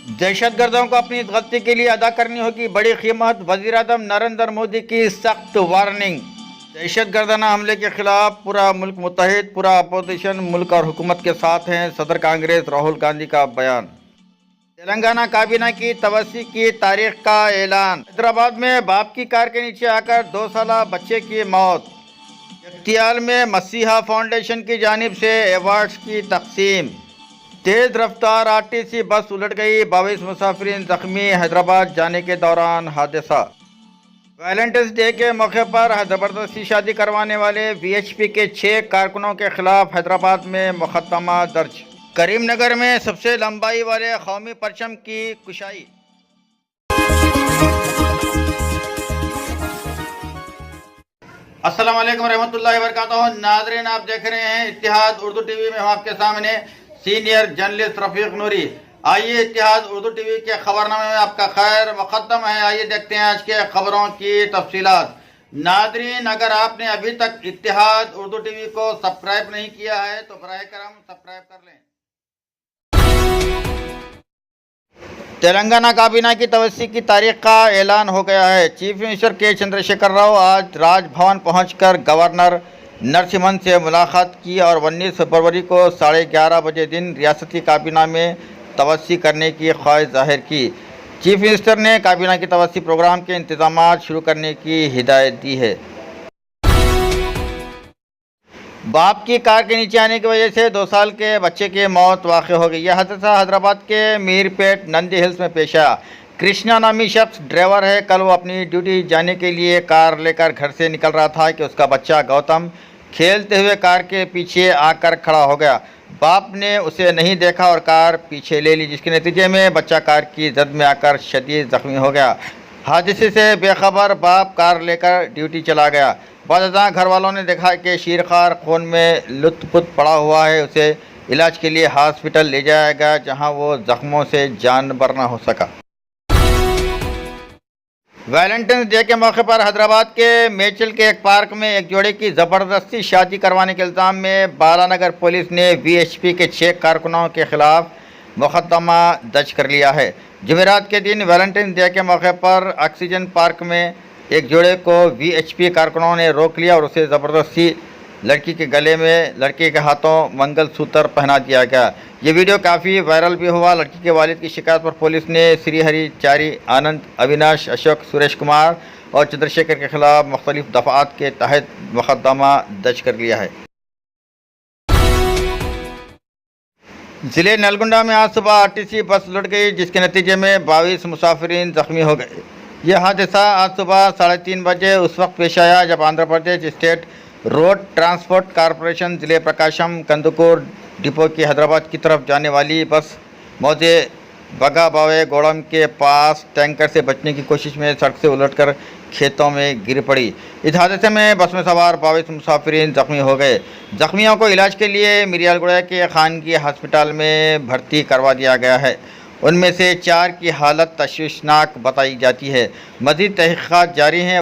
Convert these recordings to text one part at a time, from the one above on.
दहशतगर्दों को अपनी गलती के लिए अदा करनी होगी बड़ी कीमत, वज़ीर-ए-आज़म नरेंद्र मोदी की सख्त वार्निंग। दहशतगर्दाना हमले के खिलाफ पूरा मुल्क मुत्तहिद, पूरा अपोजिशन मुल्क और हुकूमत के साथ हैं। सदर कांग्रेस राहुल गांधी का बयान। तेलंगाना काबीना की तवस्सी की तारीख का ऐलान। हैदराबाद में बाप की कार के नीचे आकर 2 साला बच्चे की मौत। जगतियाल में मसीहा फाउंडेशन की जानिब से अवार्ड्स की तकसीम। तेज़ रफ्तार आरटीसी बस उलट गई, 22 मुसाफिरीन जख्मी। हैदराबाद जाने के दौरान हादसा। वैलेंटाइंस डे के मौके पर ज़बरदस्ती शादी करवाने वाले वीएचपी के 6 कारकुनों के खिलाफ हैदराबाद में मुकदमा दर्ज। करीमनगर में सबसे लंबाई वाले कौमी परचम की कुशाई। अस्सलाम वालेकुम रहमतुल्लाहि व बरकातहू। नाज़रीन, आप देख रहे हैं इत्तिहाद उर्दू टीवी में। हम आपके सामने सीनियर जर्नलिस्ट रफीक नूरी। आइए इत्तिहाद उर्दू टीवी के खबरनामे में आपका खैर मुक़द्दम है। आइए देखते हैं आज के खबरों की तफसीलात। नाज़रीन, अगर आपने अभी तक इत्तिहाद उर्दू टीवी को सब्सक्राइब नहीं किया है तो बराए करम सब्सक्राइब कर लें। तेलंगाना काबीना की तवस्सी की तारीख का ऐलान हो गया है। चीफ मिनिस्टर के चंद्रशेखर राव आज राजभवन पहुंचकर गवर्नर नरसिम्हन से मुलाकात की और 19 फरवरी को 11:30 बजे दिन रियासती काबीना में तवस्सी करने की ख्वाहिश जाहिर की। चीफ मिनिस्टर ने काबीना की तवस्सी प्रोग्राम के इंतजामात शुरू करने की हिदायत दी है। बाप की कार के नीचे आने की वजह से 2 साल के बच्चे की मौत वाक़ हो गई। यह हादसा हैदराबाद के मीरपेट नंदी हिल्स में पेश आया। कृष्णा नामी शख्स ड्राइवर है। कल वो अपनी ड्यूटी जाने के लिए कार लेकर घर से निकल रहा था कि उसका बच्चा गौतम खेलते हुए कार के पीछे आकर खड़ा हो गया। बाप ने उसे नहीं देखा और कार पीछे ले ली, जिसके नतीजे में बच्चा कार की जद में आकर शदीद ज़ख्मी हो गया। हादसे से बेखबर बाप कार लेकर ड्यूटी चला गया। बादशाह घर वालों ने देखा कि शीरखार खून में लुत्पुत पड़ा हुआ है। उसे इलाज के लिए हॉस्पिटल ले जाया गया, जहां वो जख्मों से जान बर न हो सका। वैलेंटाइंस डे के मौके पर हैदराबाद के मेचल के एक पार्क में एक जोड़े की ज़बरदस्ती शादी करवाने के इल्ज़ाम में बालानगर पुलिस ने वीएचपी के 6 कारकुनों के खिलाफ मुकदमा दर्ज कर लिया है। जुमेरात के दिन वैलेंटाइंस डे के मौके पर ऑक्सीजन पार्क में एक जोड़े को वीएचपी कारकुनों ने रोक लिया और उसे ज़बरदस्ती लड़की के गले में, लड़के के हाथों मंगलसूत्र पहना दिया गया। ये वीडियो काफ़ी वायरल भी हुआ। लड़की के वालिद की शिकायत पर पुलिस ने श्रीहरि, चारी, आनंद, अविनाश, अशोक, सुरेश कुमार और चंद्रशेखर के खिलाफ मुख्तलिफ दफ़ात के तहत मुकदमा दर्ज कर लिया है। ज़िले नलगुंडा में आज सुबह आरटीसी बस लुट गई, जिसके नतीजे में 22 मुसाफिरीन ज़ख्मी हो गए। यह हादसा आज सुबह 3:30 बजे उस वक्त पेश आया जब Andhra Pradesh state road transport corporation ज़िले प्रकाशम कंदुकूर डिपो की हैदराबाद की तरफ जाने वाली बस मौजे बगाबावे गोड़म के पास टैंकर से बचने की कोशिश में सड़क से उलटकर खेतों में गिर पड़ी। इस हादसे में बस में सवार 22 मुसाफिरीन जख्मी हो गए। जख्मियों को इलाज के लिए मिरियालगुड़ा के खानगी हस्पताल में भर्ती करवा दिया गया है। उनमें से 4 की हालत तशवीशनाक बताई जाती है। मज़ीद तहक़ीक़ात जारी हैं।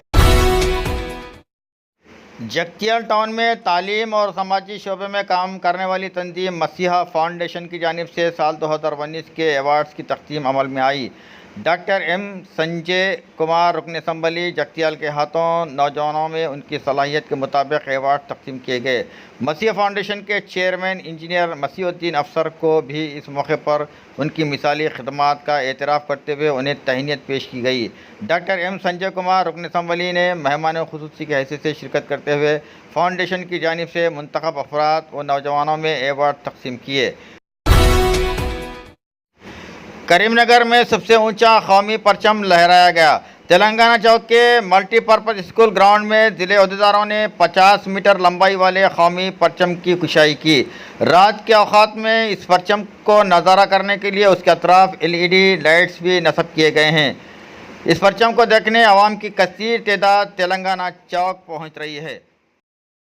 जगतियाल टाउन में तालीम और समाजी शोबे में काम करने वाली तंजीम मसीहा फाउंडेशन की जानिब से साल 2019 के अवार्ड्स की तक़सीम अमल में आई। डॉक्टर एम संजय कुमार रुकन असम्बली जगतियाल के हाथों नौजवानों में उनकी सलाहियत के मुताबिक अवार्ड तक़सीम किए गए। मसीहा फाउंडेशन के चेयरमैन इंजीनियर मसीहुद्दीन अफसर को भी इस मौके पर उनकी मिसाली खिदमात का एतराफ़ करते हुए उन्हें तहनीत पेश की गई। डॉक्टर एम संजय कुमार रुकन असम्बली ने मेहमान खुसूसी की हैसियत से शिरकत करते हुए फाउंडेशन की जानिब से मुंतखब अफराद व नौजवानों में अवार्ड तक़सीम किए। करीमनगर में सबसे ऊंचा कौमी परचम लहराया गया। तेलंगाना चौक के मल्टीपर्पज़ स्कूल ग्राउंड में ज़िले अहदेदारों ने 50 मीटर लंबाई वाले कौमी परचम की कुशाई की। रात के औक़ात में इस परचम को नज़ारा करने के लिए उसके अतराफ़ LED लाइट्स भी नस्ब किए गए हैं। इस परचम को देखने आवाम की कसीर तादाद तेलंगाना चौक पहुँच रही है।